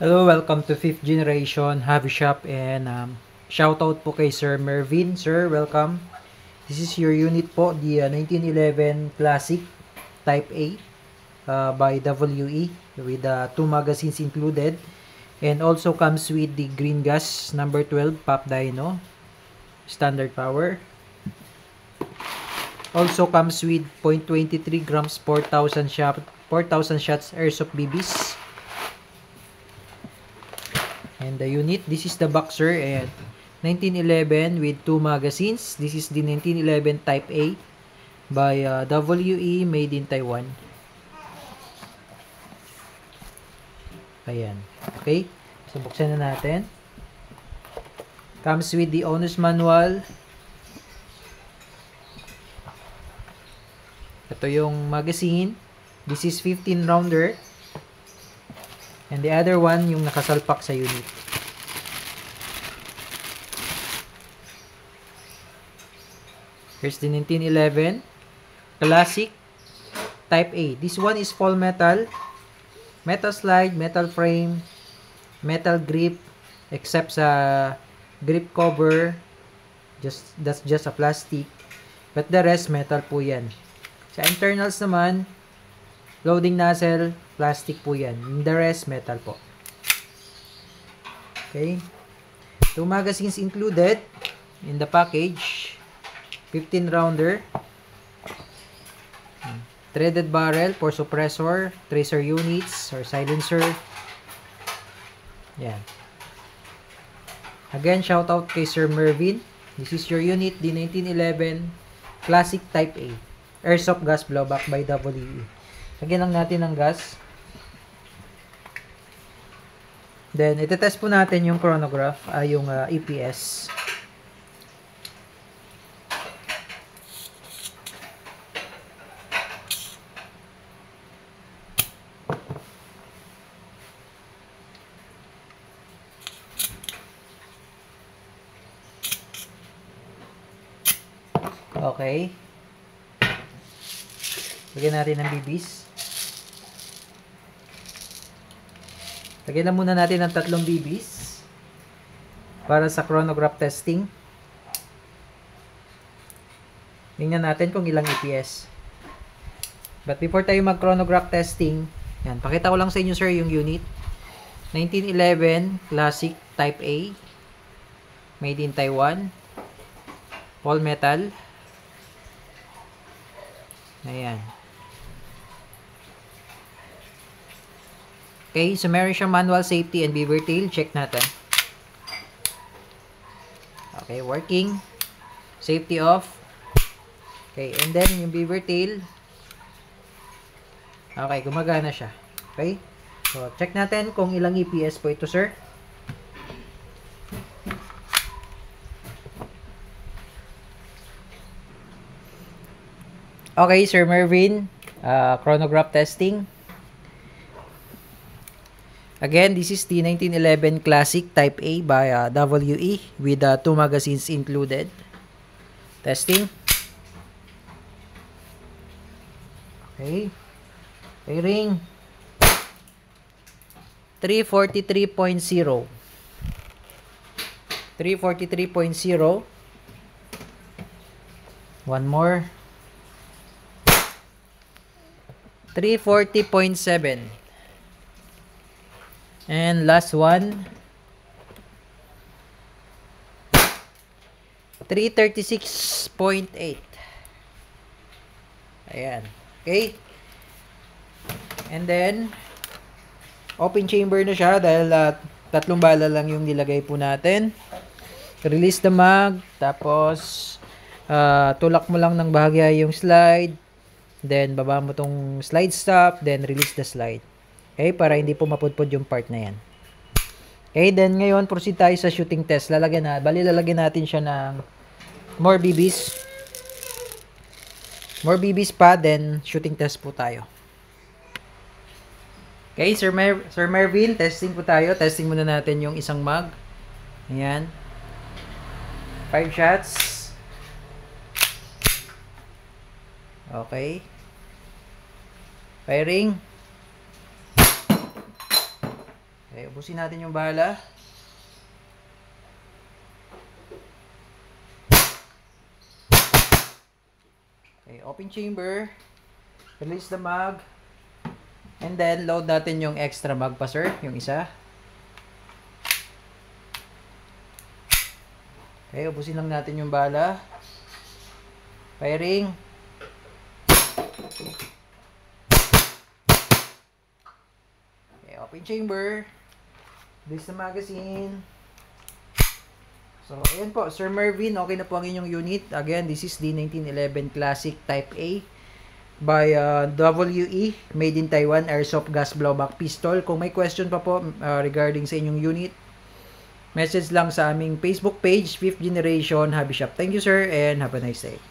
Hello, welcome to 5th Generation Hobby Shop and shoutout po kay Sir Mervin. Sir, welcome. This is your unit po, the 1911 Classic Type A by WE with two magazines included, and also comes with the green gas number 12 Pop Dyno standard power. Also comes with 0.23 grams 4,000 shots airsoft BBs. And the unit, this is the boxer and 1911 with two magazines. This is the 1911 Type A by WE, made in Taiwan. Ayan. Okay. So, buksan na natin. Comes with the owner's manual. Ito yung magazine. This is 15 rounder. And the other one, yung nakasalpak sa unit. Here's the 1911 Classic Type A. This one is full metal. Metal slide, metal frame, metal grip, except sa grip cover. That's just a plastic. But the rest, metal po yan. Sa internals naman, loading nozzle, plastic po yan. The rest, metal po. Okay. Two magazines included in the package. 15 rounder. Threaded barrel for suppressor, tracer units, or silencer. Yan. Again, shout out kay Sir Mervin. This is your unit, the 1911 Classic Type A. Airsoft gas blowback by WE. Lagyan lang natin ng gas. Then, itetest po natin yung chronograph, yung EPS. Okay. Lagyan natin ng BBs. Lagyan na muna natin ng 3 BBs para sa chronograph testing. Tingnan natin kung ilang EPS. But before tayo mag-chronograph testing, yan, pakita ko lang sa inyo sir yung unit. 1911 Classic Type A, made in Taiwan. All metal. Ayan. Okay, so meron siyang manual safety and beaver tail. Check natin. Okay, working. Safety off. Okay, and then yung beaver tail. Okay, gumagana siya. Okay? So, check natin kung ilang EPS po ito, sir. Okay, Sir Mervin. Chronograph testing. Again, this is the 1911 Classic Type A by WE with 2 magazines included. Testing. Okay. Ring. 343.0. 343.0. One more. 340.7. And last one, 336.8. Ayan. Okay. And then, open chamber na siya dahil 3 bala lang yung nilagay po natin. Release the mag. Tapos, tulak mo lang ng bahagya yung slide. Then, baba mo tong slide stop. Then, release the slide. Okay, para hindi po mapudpod yung part na yan. Okay, then ngayon, proceed tayo sa shooting test. Lalagyan natin siya ng more BBs. More BBs pa, then shooting test po tayo. Okay, Sir Mervin, testing po tayo. Testing muna natin yung isang mag. Ayan. 5 shots. Okay. Firing. Okay, ubusin natin yung bala. Okay, open chamber. Release the mag. And then, load natin yung extra mag pa, sir. Yung isa. Okay, ubusin lang natin yung bala. Firing. Okay, open chamber. Release the magazine. So, ayan po, Sir Mervin, okay na po ang inyong unit. Again, this is the 1911 Classic Type A by WE, made in Taiwan, airsoft gas blowback pistol. Kung may question pa po regarding sa inyong unit, message lang sa aming Facebook page, 5th Generation Hobby Shop. Thank you, sir, and have a nice day.